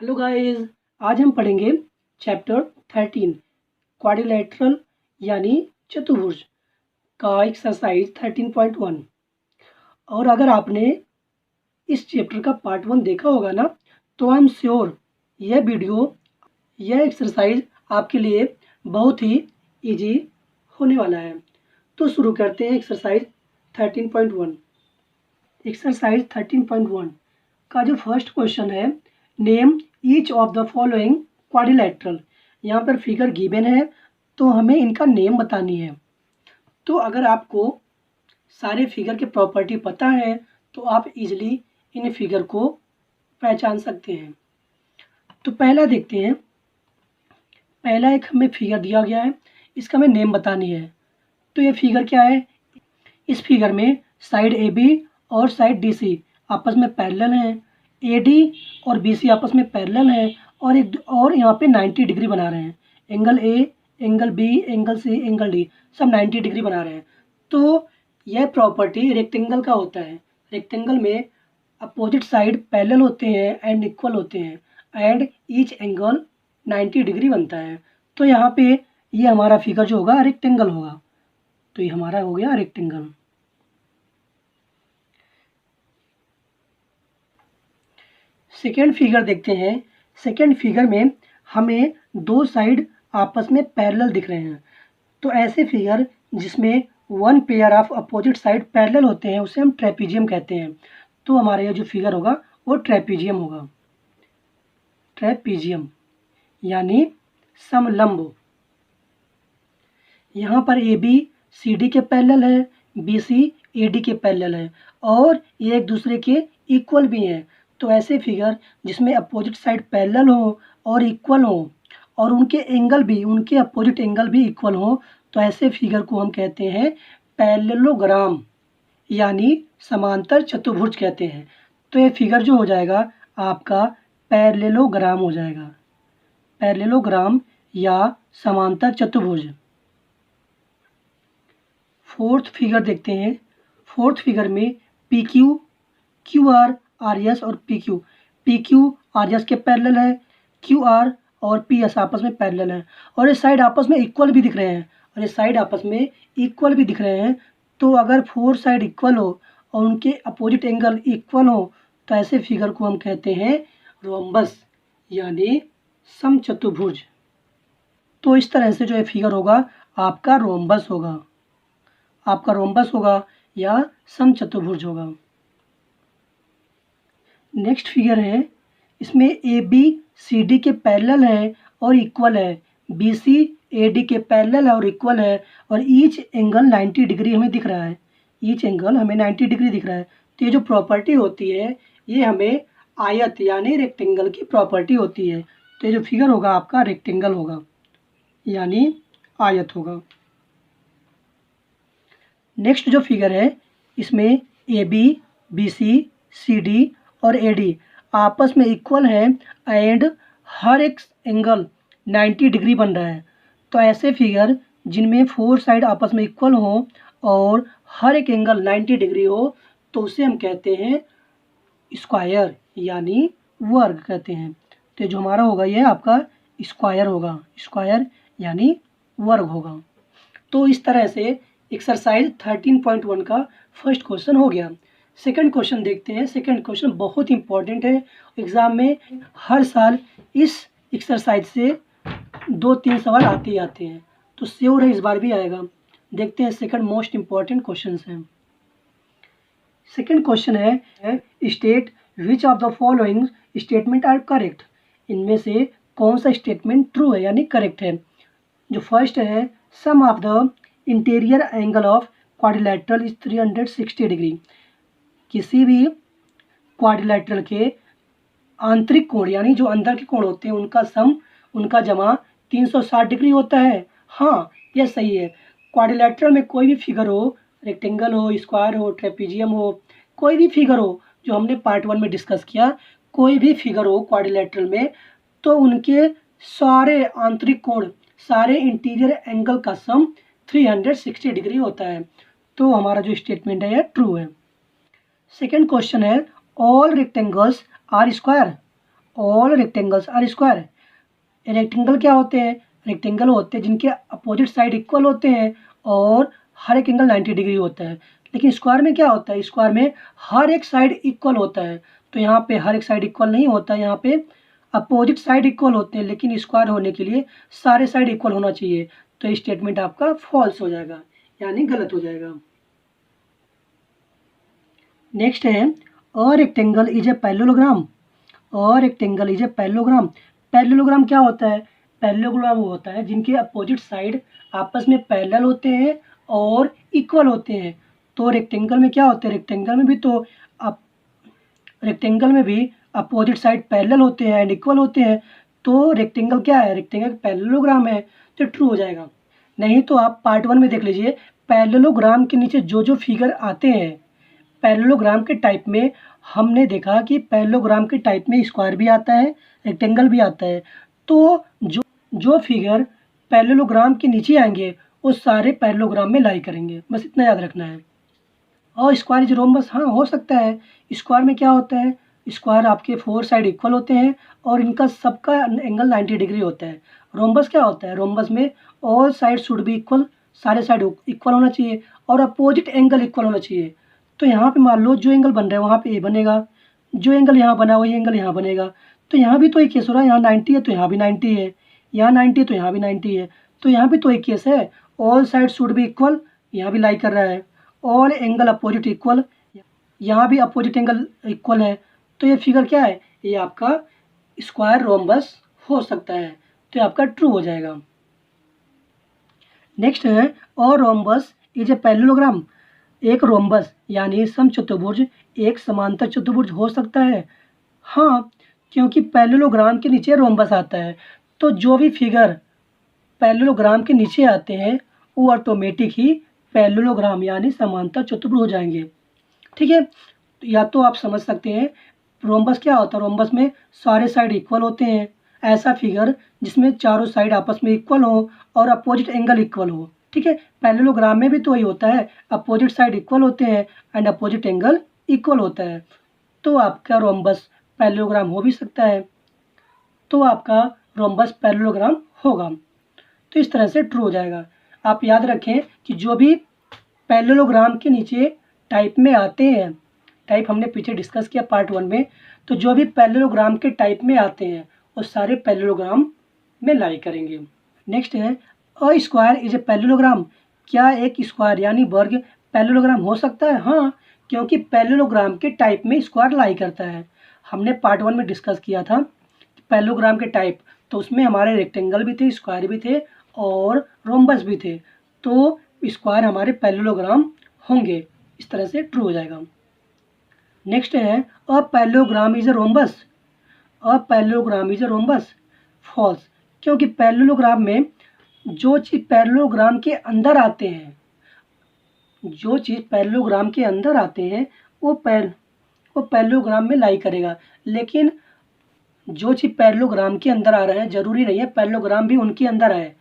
Hello guys, आज हम पढ़ेंगे चैप्टर 13 क्वाड्रिलेटरल यानी चतुर्भुज का एक्सरसाइज 13.1। और अगर आपने इस चैप्टर का पार्ट 1 देखा होगा ना, तो आई एम श्योर यह एक्सरसाइज आपके लिए बहुत ही इजी होने वाला है। तो शुरू करते हैं एक्सरसाइज 13.1। एक्सरसाइज 13.1 का जो फर्स्ट क्वेश्चन है, name each of the following quadrilateral. यहाँ पर फिगर गिवन है तो हमें इनका नेम बतानी है। तो अगर आपको सारे फिगर के प्रॉपर्टी पता है तो आप इजीली इन फिगर को पहचान सकते हैं। तो पहला देखते हैं। पहला एक हमें फिगर दिया गया है, इसका हमें नेम बतानी है। तो ये फिगर क्या है? इस फिगर में साइड ए बी और साइड डी सी आपस में पैरेलल हैं। AD और BC आपस में पैरेलल है और यहाँ पे 90 डिग्री बना रहे हैं। Angle A, angle B, angle C, angle D सब 90 डिग्री बना रहे हैं। तो यह प्रॉपर्टी रेक्टेंगल का होता है। रेक्टेंगल में अपोजिट साइड पैरेलल होते हैं एंड इक्वल होते हैं एंड ईच एंगल 90 डिग्री बनता है। तो यहाँ पे ये हमारा फिगर जो होगा रेक्टेंगल होगा। तो ये हमारा हो गया रेक्टेंगल। सेकेंड फिगर देखते हैं। सेकेंड फिगर में हमें दो साइड आपस में पैरेलल दिख रहे हैं। तो ऐसे फिगर जिसमें one pair of opposite side parallel होते हैं उसे हम ट्रेपीजियम कहते हैं। तो हमारा यह जो फिगर होगा वो ट्रेपीजियम होगा। ट्रेपीजियम यानी समलंब। यहाँ पर AB CD के पैरेलल है, BC AD के पैरेलल है और ये एक दूसरे के इक्वल भी हैं। तो ऐसे फिगर जिसमें अपोजिट साइड पैरेलल हो और इक्वल हो और उनके अपोजिट एंगल भी इक्वल हो, तो ऐसे फिगर को हम कहते हैं पैरेललोग्राम यानी समांतर चतुर्भुज कहते हैं। तो ये फिगर जो हो जाएगा आपका पैरेललोग्राम हो जाएगा। पैरेललोग्राम या समांतर चतुर्भुज। फोर्थ फिगर देखते हैं। फोर्थ फिगर में PQ, QR, RS और PQ RS के पैरेलल है, QR और PS आपस में पैरेलल है और ये साइड आपस में इक्वल भी दिख रहे हैं तो अगर फोर साइड इक्वल हो और उनके अपोजिट एंगल इक्वल हो तो ऐसे फिगर को हम कहते हैं रोम्बस यानी समचतुर्भुज। तो इस तरह से जो ये फिगर होगा आपका रोम्बस होगा या समचतुर्भुज होगा। नेक्स्ट फिगर है, इसमें AB CD के पैरेलल है और इक्वल है, BC AD के पैरेलल है और इक्वल है और ईच एंगल 90 डिग्री हमें दिख रहा है। ईच एंगल हमें 90 डिग्री दिख रहा है। तो ये जो प्रॉपर्टी होती है ये हमें आयत यानी रेक्टेंगल की प्रॉपर्टी होती है। तो ये जो फिगर होगा आपका रेक्टेंगल होगा यानी आयत होगा। नेक्स्ट जो फिगर है, इसमें AB BC CD और AD आपस में इक्वल है एंड हर एक एंगल 90 डिग्री बन रहा है। तो ऐसे फिगर जिनमें फोर साइड आपस में इक्वल हो और हर एक एंगल 90 डिग्री हो तो उसे हम कहते हैं स्क्वायर यानी वर्ग कहते हैं। तो जो हमारा होगा ये आपका स्क्वायर होगा, स्क्वायर यानी वर्ग होगा। तो इस तरह से एक्सरसाइज 13.1 का फर्स्ट क्वेश्चन हो गया। सेकंड क्वेश्चन देखते हैं। सेकंड क्वेश्चन बहुत इंपॉर्टेंट है, एग्ज़ाम में हर साल इस एक्सरसाइज से 2-3 सवाल आते ही आते हैं, तो श्योर है इस बार भी आएगा। देखते हैं सेकंड मोस्ट इम्पॉर्टेंट क्वेश्चन है। सेकंड क्वेश्चन है state which of the following statement are correct. इनमें से कौन सा स्टेटमेंट ट्रू है यानी करेक्ट है। जो फर्स्ट है, sum of the interior angle of quadrilateral is 360 degree. किसी भी क्वाड्रिलेटरल के आंतरिक कोण यानी जो अंदर के कोण होते हैं उनका जमा 360 डिग्री होता है। हाँ, यह सही है। क्वाड्रिलेटरल में कोई भी फिगर हो, रेक्टेंगल हो, स्क्वायर हो, ट्रेपीजियम हो, कोई भी फिगर हो जो हमने पार्ट 1 में डिस्कस किया, कोई भी फिगर हो क्वाड्रिलेटरल में, तो उनके सारे आंतरिक कोण, सारे इंटीरियर एंगल का सम 360 डिग्री होता है। तो हमारा जो स्टेटमेंट है यह ट्रू है। सेकेंड क्वेश्चन है, all rectangles are square. All rectangles are square. Rectangle क्या होते हैं? रेक्टेंगल होते हैं जिनके अपोजिट साइड इक्वल होते हैं और हर एक एंगल 90 डिग्री होता है। लेकिन स्क्वायर में क्या होता है? स्क्वायर में हर एक साइड इक्वल होता है। तो यहाँ पे हर एक साइड इक्वल नहीं होता है, यहाँ पे अपोजिट साइड इक्वल होते हैं, लेकिन स्क्वायर होने के लिए सारे साइड इक्वल होना चाहिए। तो ये स्टेटमेंट आपका फॉल्स हो जाएगा, यानी गलत हो जाएगा। नेक्स्ट है a rectangle is a parallelogram. A rectangle is a parallelogram. Parallelogram क्या होता है? पैरेललोग्राम वो होता है जिनके अपोजिट साइड आपस में पैरेलल होते हैं और इक्वल होते हैं। तो रेक्टेंगल में क्या होते हैं? रेक्टेंगल में भी अपोजिट साइड पैरेलल होते हैं एंड इक्वल होते हैं। तो रेक्टेंगल क्या है? रेक्टेंगल पैरेललोग्राम है, तो ट्रू हो जाएगा। नहीं तो आप पार्ट 1 में देख लीजिए, पैरेललोग्राम के नीचे जो जो फिगर आते हैं पैरेललोग्राम के टाइप में, हमने देखा कि पैरेललोग्राम के टाइप में स्क्वायर भी आता है, रेक्टेंगल भी आता है। तो जो जो फिगर पैरेललोग्राम के नीचे आएंगे वो सारे पैरेललोग्राम में लाई करेंगे, बस इतना याद रखना है। और स्क्वायर इज रोम्बस, हाँ हो सकता है। स्क्वायर में क्या होता है? स्क्वायर आपके 4 साइड इक्वल होते हैं और इनका सबका एंगल 90 डिग्री होता है। रोम्बस क्या होता है? रोम्बस में all side should be equal, सारे साइड इक्वल होना चाहिए और अपोजिट एंगल इक्वल होना चाहिए। तो यहाँ पे मान लो जो एंगल बन रहा है वहाँ पे ए बनेगा, जो एंगल यहाँ बना वही एंगल यहाँ बनेगा। तो यहाँ भी तो एक केस हो रहा है, यहाँ 90 है तो यहाँ भी 90 है, यहाँ 90 है तो यहाँ भी 90 है। तो यहाँ भी तो एक केस है, all side should be equal, यहाँ भी लाई कर रहा है। ऑल एंगल अपोजिट इक्वल, यहाँ भी अपोजिट एंगल इक्वल है। तो ये फिगर क्या है? ये आपका स्क्वायर रोम्बस हो सकता है, तो ये आपका ट्रू हो जाएगा। नेक्स्ट है और रोम्बस इज ए पैरेललोग्राम। एक रोम्बस यानी समचतुर्भुज एक समांतर चतुर्भुज हो सकता है। हाँ, क्योंकि पैरेललोग्राम के नीचे रोम्बस आता है, तो जो भी फिगर पैरेललोग्राम के नीचे आते हैं वो ऑटोमेटिक ही पैरेललोग्राम यानी समांतर चतुर्भुज हो जाएंगे। ठीक है, या तो आप समझ सकते हैं रोम्बस क्या होता है? रोम्बस में सारे साइड इक्वल होते हैं, ऐसा फिगर जिसमें चारों साइड आपस में इक्वल हो और अपोजिट एंगल इक्वल हो। ठीक है, पैरेललोग्राम में भी तो वही होता है, अपोजिट साइड इक्वल होते हैं एंड अपोजिट एंगल इक्वल होता है। तो आपका रोम्बस पैरेललोग्राम हो भी सकता है, तो आपका रोम्बस पैरेललोग्राम होगा। तो इस तरह से ट्रू हो जाएगा। आप याद रखें कि जो भी पैरेललोग्राम के नीचे टाइप में आते हैं, टाइप हमने पीछे डिस्कस किया पार्ट 1 में, तो जो भी पैरेललोग्राम के टाइप में आते हैं वो सारे पैरेललोग्राम में लाई करेंगे। नेक्स्ट है a square is a parallelogram. क्या एक स्क्वायर यानी वर्ग पैरेललोग्राम हो सकता है? हाँ, क्योंकि पैरेललोग्राम के टाइप में स्क्वायर लाई करता है। हमने पार्ट 1 में डिस्कस किया था पैरेललोग्राम के टाइप, तो उसमें हमारे रेक्टेंगल भी थे, स्क्वायर भी थे और रोम्बस भी थे। तो स्क्वायर हमारे पैरेललोग्राम होंगे, इस तरह से ट्रू हो जाएगा। नेक्स्ट है a parallelogram is a rhombus. A parallelogram is a rhombus, false, क्योंकि पैरेललोग्राम में जो चीज़ पैरेललोग्राम के अंदर आते हैं, जो चीज़ पैरेललोग्राम के अंदर आते हैं वो पैरेललोग्राम में लाई करेगा। लेकिन जो चीज़ पैरेललोग्राम के अंदर आ रहे हैं ज़रूरी नहीं है पैरेललोग्राम भी उनके अंदर आए।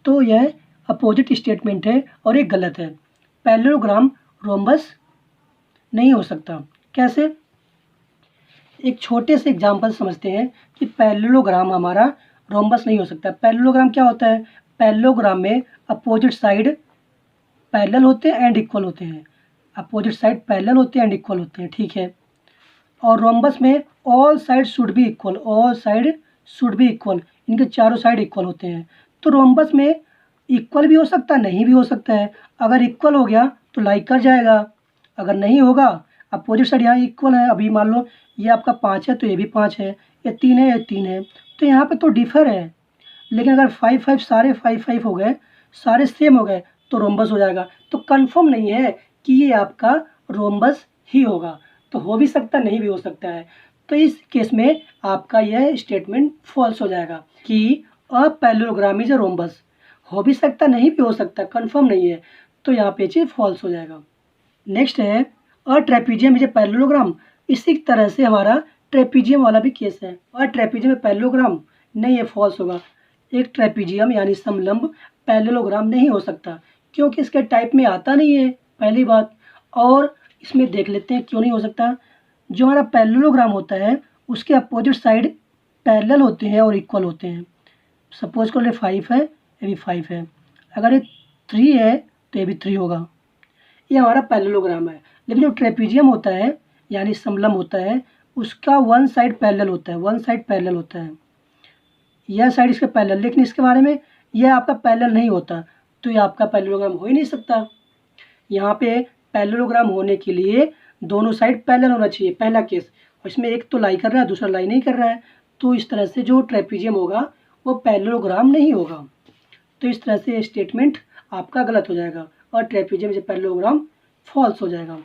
तो यह अपोजिट स्टेटमेंट है और ये गलत है। पैरेललोग्राम रोम्बस नहीं हो सकता। कैसे? एक छोटे से एग्जांपल समझते हैं कि पैरेललोग्राम हमारा रोम्बस नहीं हो सकता। पैरेललोग्राम क्या होता है? पैरेललोग्राम में अपोजिट साइड पैरेलल होते हैं एंड इक्वल होते हैं, अपोजिट साइड पैरेलल होते हैं एंड इक्वल होते हैं। ठीक है, और रोम्बस में all side should be equal, all side should be equal, इनके चारों साइड इक्वल होते हैं। तो रोम्बस में इक्वल भी हो सकता है, नहीं भी हो सकता है। अगर इक्वल हो गया तो लाइक कर जाएगा, अगर नहीं होगा, अपोजिट साइड यहाँ इक्वल है, अभी मान लो ये आपका 5 है तो ये भी 5 है, ये 3 है ये 3 है, तो यहाँ पे तो डिफर है। लेकिन अगर 5 5 सारे 5 5 हो गए, सारे सेम हो गए तो रोम्बस हो जाएगा। तो कंफर्म नहीं है कि ये आपका रोम्बस ही होगा, तो हो भी सकता नहीं भी हो सकता है। तो इस केस में आपका यह स्टेटमेंट फॉल्स हो जाएगा कि अ पैरेललोग्राम इज अ रोम्बस, हो भी सकता नहीं भी हो सकता, कंफर्म नहीं है, तो यहाँ पे चीज फॉल्स हो जाएगा। नेक्स्ट है अ ट्रेपीजियम इज ए पैरेललोग्राम। इसी तरह से हमारा ट्रेपीजियम वाला भी केस है। और ट्रेपीजियम में पैरेललोग्राम नहीं, ये फॉल्स होगा। एक ट्रेपीजियम यानी समलंब पैरेललोग्राम नहीं हो सकता, क्योंकि इसके टाइप में आता नहीं है, पहली बात। और इसमें देख लेते हैं क्यों नहीं हो सकता। जो हमारा पैरेललोग्राम होता है उसके अपोजिट साइड पैरेलल होते हैं और इक्वल होते हैं। सपोज कर ले 5 है, ये भी 5 है। अगर ये 3 है तो ये भी 3 होगा। ये हमारा पैरेललोग्राम है। लेकिन जो ट्रेपीजियम होता है यानी समलंब होता है, उसका वन साइड पैरेलल होता है, वन साइड पैरेलल होता है। यह साइड इसके पैरेलल, लेकिन इसके बारे में यह आपका पैरेलल नहीं होता, तो ये आपका पैरेललोग्राम हो ही नहीं सकता। यहाँ पे पैरेललोग्राम होने के लिए दोनों साइड पैरेलल होना चाहिए, पहला केस। और इसमें एक तो लाई कर रहा है, दूसरा लाई नहीं कर रहा है, तो इस तरह से जो ट्रेपीजियम होगा वो पैरेललोग्राम नहीं होगा। तो इस तरह से स्टेटमेंट आपका गलत हो जाएगा और ट्रेपीजियम से पैरेललोग्राम फॉल्स हो जाएगा।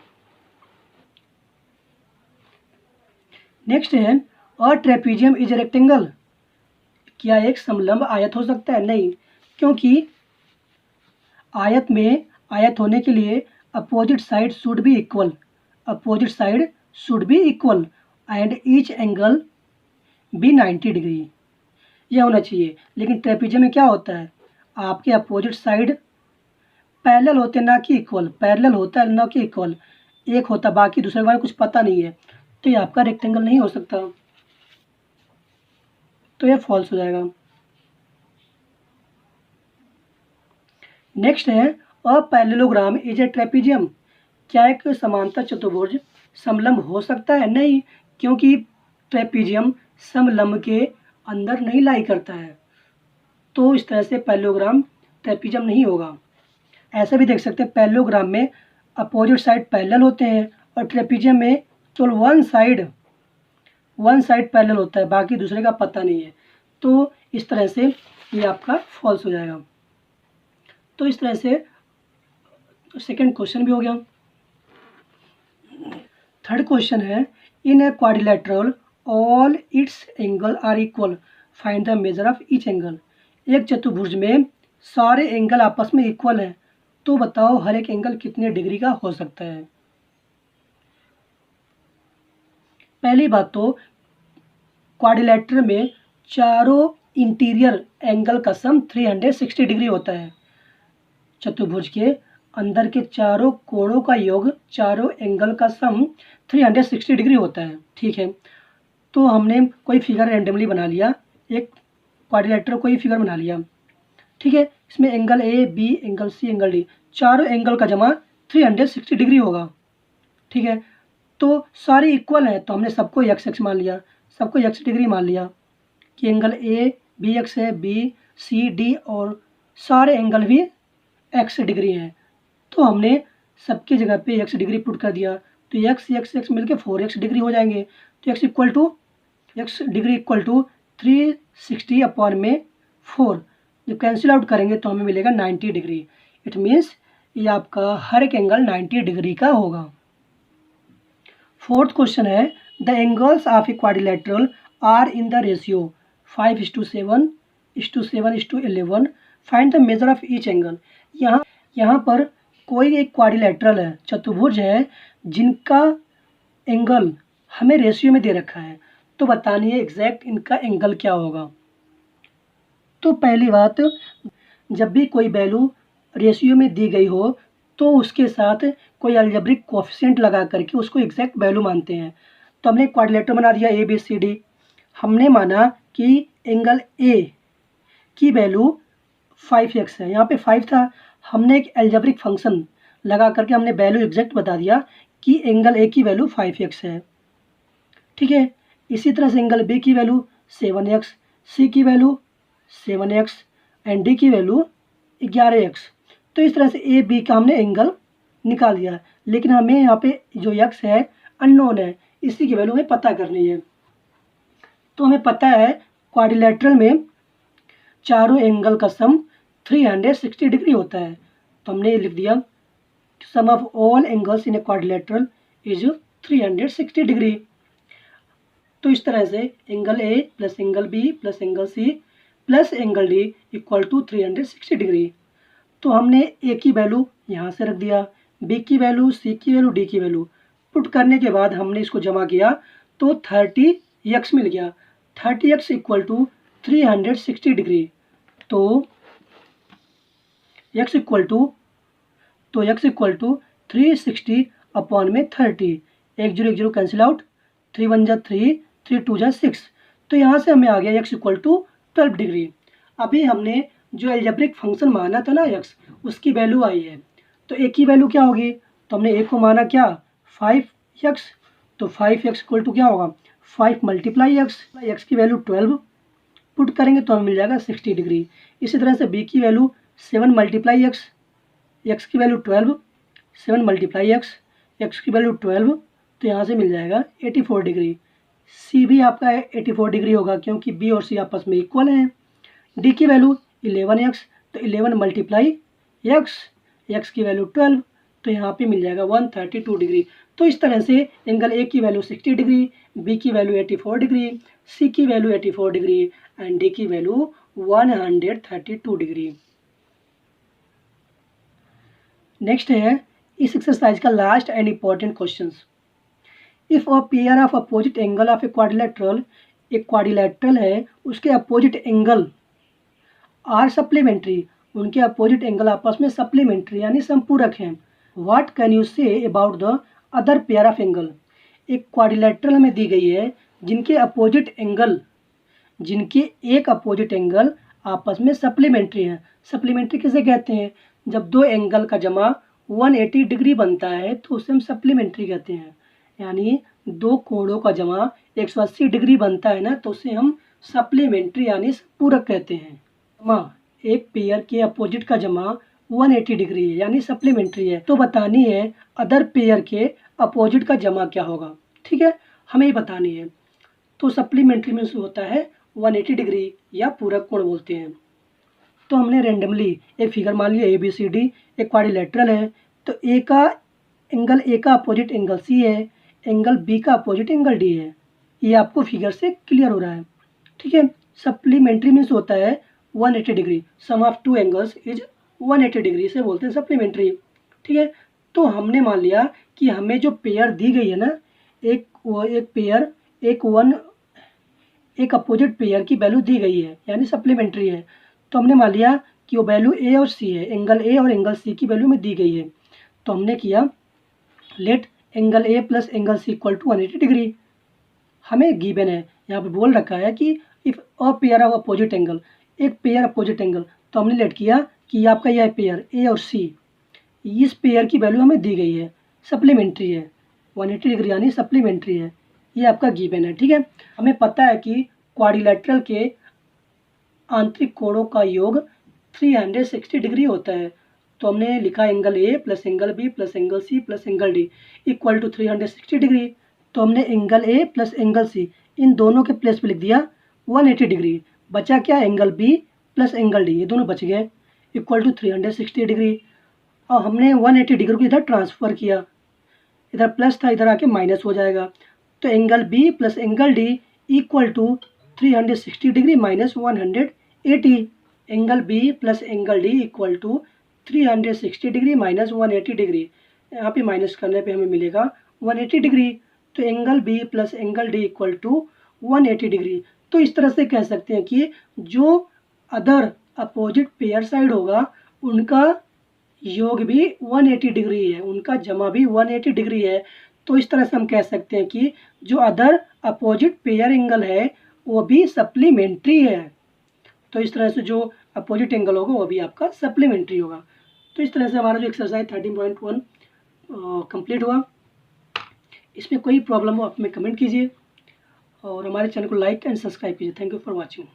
नेक्स्ट है, और ट्रेपीजियम इज ए रेक्टेंगल। क्या एक समलंब आयत हो सकता है? नहीं, क्योंकि आयत होने के लिए opposite side should be equal, opposite side should be equal and each angle be 90 degree, यह होना चाहिए। लेकिन ट्रेपीजियम में क्या होता है, आपके अपोजिट साइड पैरेलल होते हैं ना कि इक्वल, पैरेलल होता है ना कि इक्वल, एक होता बाकी दूसरे के बारे में कुछ पता नहीं है, तो ये आपका रेक्टेंगल नहीं हो सकता, तो यह फॉल्स हो जाएगा। नेक्स्ट है, a parallelogram is a trapezium. क्या एक समांतर चतुर्भुज समलंब हो सकता है? नहीं, क्योंकि ट्रेपीजियम समलंब के अंदर नहीं लाई करता है, तो इस तरह से पैरेललोग्राम ट्रेपीजियम नहीं होगा। ऐसा भी देख सकते हैं, पैरेललोग्राम में अपोजिट साइड पैरेलल होते हैं और ट्रेपीजियम में केवल वन साइड पैरेलल होता है, बाकी दूसरे का पता नहीं है, तो इस तरह से ये आपका फॉल्स हो जाएगा। तो इस तरह से सेकंड क्वेश्चन भी हो गया। थर्ड क्वेश्चन है, in a quadrilateral all its angle are equal, find the measure of each angle. एक चतुर्भुज में सारे एंगल आपस में इक्वल है, तो बताओ हर एक एंगल कितने डिग्री का हो सकता है। पहली बात तो क्वाड्रिलेटरल में चारों इंटीरियर एंगल का सम 360 डिग्री होता है। चतुर्भुज के अंदर के चारों कोणों का योग, चारों एंगल का सम 360 डिग्री होता है। ठीक है, तो हमने कोई फिगर रैंडमली बना लिया, एक क्वाड्रिलेटरल कोई फिगर बना लिया। ठीक है, इसमें angle A, B, angle C, angle D, चारों एंगल का जमा 360 डिग्री होगा। ठीक है, तो सारे इक्वल है, तो हमने सबको एक्स एक्स मान लिया, सबको एक्स डिग्री मान लिया कि एंगल ए बी एक्स है, बी सी डी और सारे एंगल भी एक्स डिग्री हैं, तो हमने सबकी जगह पे एक्स डिग्री पुट कर दिया, तो एक्स एक्स एक्स मिलके 4x डिग्री हो जाएंगे। तो x degree equal to 360 upon में 4, जब कैंसिल आउट करेंगे तो हमें मिलेगा 90 डिग्री। इट मीन्स ये आपका हर एक एंगल 90 डिग्री का होगा। फोर्थ क्वेश्चन है, the angles of a quadrilateral are in the ratio 5:7:7:11, find the measure of each angle. यहाँ पर कोई एक क्वाड्रिलेटरल है, चतुर्भुज है, जिनका एंगल हमें रेशियो में दे रखा है, तो बतानी है एग्जैक्ट इनका एंगल क्या होगा। तो पहली बात, जब भी कोई वैल्यू रेशियो में दी गई हो तो उसके साथ कोई अलजेब्रिक कोएफिशिएंट लगा करके उसको एग्जैक्ट वैल्यू मानते हैं। तो हमने क्वाड्रिलेटरल बना दिया ए बी सी डी, हमने माना कि एंगल ए की वैल्यू 5x है, यहाँ पे 5 था, हमने एक अलजेब्रिक फंक्शन लगा करके हमने वैल्यू एग्जैक्ट बता दिया कि एंगल ए की वैल्यू 5x है। ठीक है, इसी तरह से एंगल बी की वैल्यू 7x, सी की वैल्यू 7x एंड डी की वैल्यू 11x। तो इस तरह से ए बी का हमने एंगल निकाल दिया, लेकिन हमें यहाँ पे जो x है अननोन है, इसी की वैल्यू हमें पता करनी है। तो हमें पता है क्वाड्रिलेटरल में चारों एंगल का सम 360 डिग्री होता है, तो हमने ये लिख दिया sum of all angles in a quadrilateral is 360 degree. तो इस तरह से angle A plus angle B plus angle C plus angle D equal to 360 degree. तो हमने ए की वैल्यू यहाँ से रख दिया, बी की वैल्यू, सी की वैल्यू, डी की वैल्यू पुट करने के बाद हमने इसको जमा किया तो 30x मिल गया। 30x equal to 360 degree. तो x इक्वल टू 360 अपॉन में 30, 1 0 1 0 कैंसिल आउट, 3 1 जा 3, 3 2 जा 6, तो यहाँ से हमें आ गया x इक्वल टू 12 डिग्री। अभी हमने जो एल्जेब्रिक फंक्शन माना था ना x, उसकी वैल्यू आई है। तो a की वैल्यू क्या होगी, तो हमने a को माना क्या 5x, तो 5x इक्वल टू क्या होगा 5 मल्टीप्लाई x की वैल्यू 12 पुट करेंगे तो हमें मिल जाएगा 60 डिग्री। इसी तरह से b की वैल्यू 7 मल्टीप्लाई x की वैल्यू 12, 7 मल्टीप्लाई x की वैल्यू 12, तो यहाँ से मिल जाएगा 84 डिग्री। सी भी आपका 84 डिग्री होगा क्योंकि बी और सी आपस में इक्वल हैं। डी की वैल्यू 11x, तो 11 मल्टीप्लाई x की वैल्यू 12, तो यहाँ पे मिल जाएगा 132 डिग्री। तो इस तरह से एंगल ए की वैल्यू 60 डिग्री, बी की वैल्यू 84 डिग्री, सी की वैल्यू 84 डिग्री एंड डी की वैल्यू 132 डिग्री। नेक्स्ट है इस एक्सरसाइज का last and important questions. If a pair of opposite angle of a quadrilateral, एक क्वाड्रिलेटरल है उसके अपोजिट एंगल आर सप्लीमेंट्री, उनके अपोजिट एंगल आपस में सप्लीमेंट्री यानी संपूरक हैं। What can you say about the other pair of angle, एक quadrilateral हमें दी गई है जिनके अपोजिट एंगल, जिनके एक अपोजिट एंगल आपस में सप्लीमेंट्री हैं। सप्लीमेंट्री किसे कहते हैं, जब दो एंगल का जमा 180 डिग्री बनता है तो उसे हम सप्लीमेंट्री कहते हैं। यानी दो कोणों का जमा 180 डिग्री बनता है ना, तो उसे हम सप्लीमेंट्री यानी पूरक कहते हैं। एक पेयर के अपोजिट का जमा 180 डिग्री है यानी सप्लीमेंट्री है, तो बतानी है अदर पेयर के अपोजिट का जमा क्या होगा। ठीक है, हमें ही बतानी है। तो सप्लीमेंट्री में होता है 180 डिग्री या पूरक कोण बोलते हैं। तो हमने रेंडमली एक फिगर मान लिया ABCD, एक क्वाड्रिलेटरल है, तो ए का अपोजिट एंगल C है, एंगल B का अपोजिट एंगल D है। ये आपको फिगर से क्लियर हो रहा है। ठीक है, सप्लीमेंट्री मीन्स होता है 180 degree, sum of two angles is 180 degree से बोलते हैं सप्लीमेंट्री। ठीक है, तो हमने मान लिया कि हमें जो पेयर दी गई है ना, एक अपोजिट पेयर की वैल्यू दी गई है यानी सप्लीमेंट्री है। तो हमने मान लिया कि वो वैल्यू ए और सी है, एंगल ए और एंगल सी की वैल्यू में दी गई है। तो हमने किया let angle A plus angle C equal to 180 degree. हमें गिवन है, यहाँ पे बोल रखा है कि if a pair of opposite angle, एक पेयर अपोजिट एंगल, तो हमने लेट किया कि आपका यह पेयर ए और सी, इस पेयर की वैल्यू हमें दी गई है, सप्लीमेंट्री है, 180 डिग्री यानी सप्लीमेंट्री है, ये आपका गिवन है। ठीक है, हमें पता है कि क्वाड्रिलेटरल के आंतरिक कोणों का योग 360 डिग्री होता है। तो हमने लिखा angle A plus angle B plus angle C plus angle D equal to 360 degree. तो हमने angle A plus angle C इन दोनों के प्लेस पे लिख दिया 180 डिग्री। बचा क्या, angle B plus angle D, ये दोनों बच गए, इक्वल टू 360 डिग्री। और हमने 180 डिग्री को इधर ट्रांसफ़र किया, इधर प्लस था इधर आके माइनस हो जाएगा। तो angle B plus angle D equal to 360 degree minus 180। Angle B plus angle D equal to 360 degree minus 180 degree. यहाँ पे माइनस करने पे हमें मिलेगा 180 डिग्री। तो angle B plus angle D equal to 180 degree. तो इस तरह से कह सकते हैं कि जो अदर अपोजिट पेयर साइड होगा उनका योग भी 180 डिग्री है, उनका जमा भी 180 डिग्री है। तो इस तरह से हम कह सकते हैं कि जो अदर अपोजिट पेयर एंगल है वो भी सप्लीमेंट्री है। तो इस तरह से जो अपोजिट एंगल होगा वो भी आपका सप्लीमेंट्री होगा। तो इस तरह से हमारा जो एक्सरसाइज 13.1 कंप्लीट हुआ। इसमें कोई प्रॉब्लम हो आप हमें कमेंट कीजिए और हमारे चैनल को लाइक एंड सब्सक्राइब कीजिए। Thank you for watching.